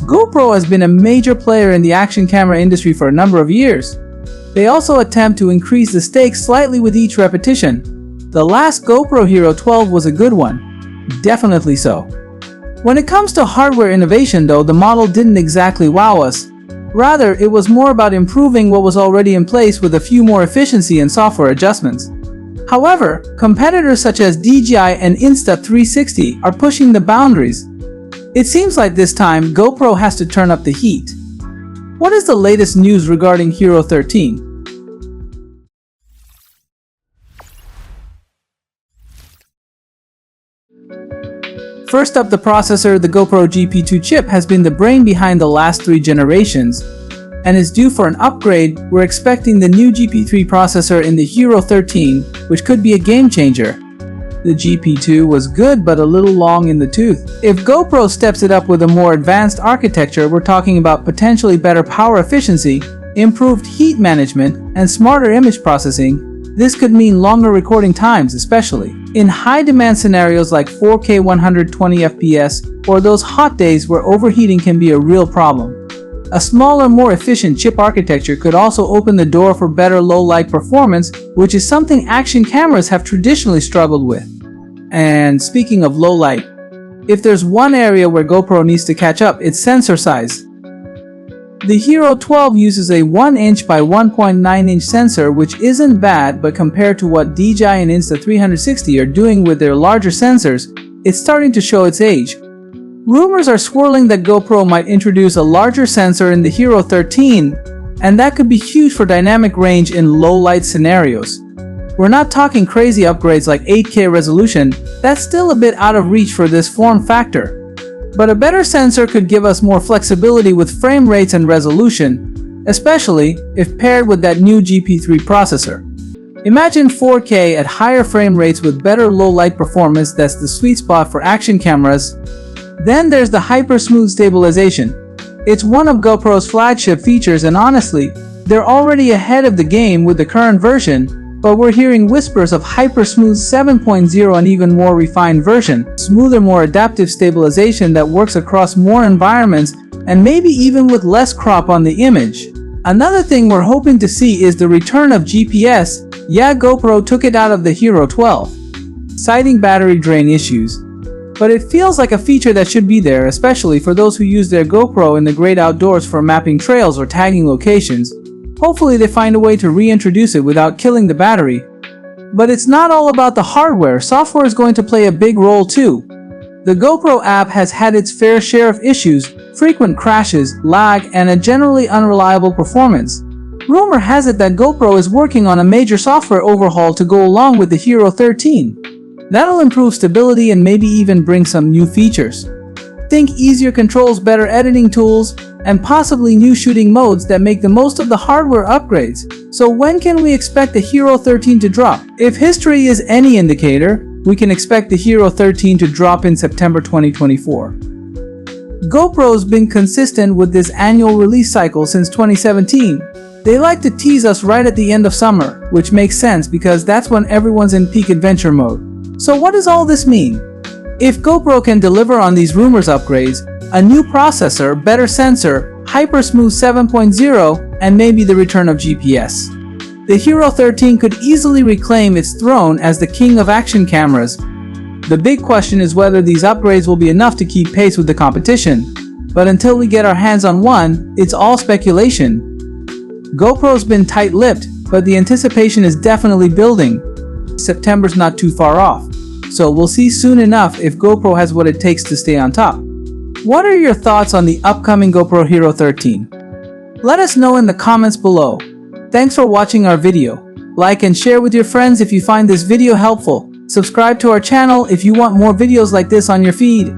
GoPro has been a major player in the action camera industry for a number of years. They also attempt to increase the stakes slightly with each repetition. The last GoPro Hero 12 was a good one. Definitely so. When it comes to hardware innovation though, the model didn't exactly wow us. Rather, it was more about improving what was already in place with a few more efficiency and software adjustments. However, competitors such as DJI and Insta360 are pushing the boundaries. It seems like this time GoPro has to turn up the heat. What is the latest news regarding Hero 13? First up, the processor. The GoPro GP2 chip has been the brain behind the last 3 generations and is due for an upgrade. We're expecting the new GP3 processor in the Hero 13, which could be a game changer. The GP2 was good but a little long in the tooth. If GoPro steps it up with a more advanced architecture, we're talking about potentially better power efficiency, improved heat management, and smarter image processing. This could mean longer recording times, especially in high-demand scenarios like 4K 120 FPS or those hot days where overheating can be a real problem. A smaller, more efficient chip architecture could also open the door for better low-light performance, which is something action cameras have traditionally struggled with. And speaking of low light, if there's one area where GoPro needs to catch up, it's sensor size. The Hero 12 uses a 1" by 1.9" sensor, which isn't bad, but compared to what DJI and Insta360 are doing with their larger sensors, it's starting to show its age. Rumors are swirling that GoPro might introduce a larger sensor in the Hero 13, and that could be huge for dynamic range in low light scenarios. We're not talking crazy upgrades like 8K resolution, that's still a bit out of reach for this form factor. But a better sensor could give us more flexibility with frame rates and resolution, especially if paired with that new GP3 processor. Imagine 4K at higher frame rates with better low light performance. That's the sweet spot for action cameras. Then there's the hyper smooth stabilization. It's one of GoPro's flagship features, and honestly, they're already ahead of the game with the current version. But we're hearing whispers of Hypersmooth 7.0, an even more refined version, smoother, more adaptive stabilization that works across more environments and maybe even with less crop on the image. Another thing we're hoping to see is the return of GPS. Yeah, GoPro took it out of the Hero 12, citing battery drain issues. But it feels like a feature that should be there, especially for those who use their GoPro in the great outdoors for mapping trails or tagging locations. Hopefully they find a way to reintroduce it without killing the battery. But it's not all about the hardware. Software is going to play a big role too. The GoPro app has had its fair share of issues, frequent crashes, lag, and a generally unreliable performance. Rumor has it that GoPro is working on a major software overhaul to go along with the Hero 13. That'll improve stability and maybe even bring some new features. Think easier controls, better editing tools, and possibly new shooting modes that make the most of the hardware upgrades. So when can we expect the Hero 13 to drop? If history is any indicator, we can expect the Hero 13 to drop in September 2024. GoPro's been consistent with this annual release cycle since 2017. They like to tease us right at the end of summer, which makes sense because that's when everyone's in peak adventure mode. So what does all this mean? If GoPro can deliver on these rumors upgrades, a new processor, better sensor, Hypersmooth 7.0, and maybe the return of GPS, the Hero 13 could easily reclaim its throne as the king of action cameras. The big question is whether these upgrades will be enough to keep pace with the competition. But until we get our hands on one, it's all speculation. GoPro's been tight-lipped, but the anticipation is definitely building. September's not too far off. So we'll see soon enough if GoPro has what it takes to stay on top. What are your thoughts on the upcoming GoPro Hero 13? Let us know in the comments below. Thanks for watching our video. Like and share with your friends if you find this video helpful. Subscribe to our channel if you want more videos like this on your feed.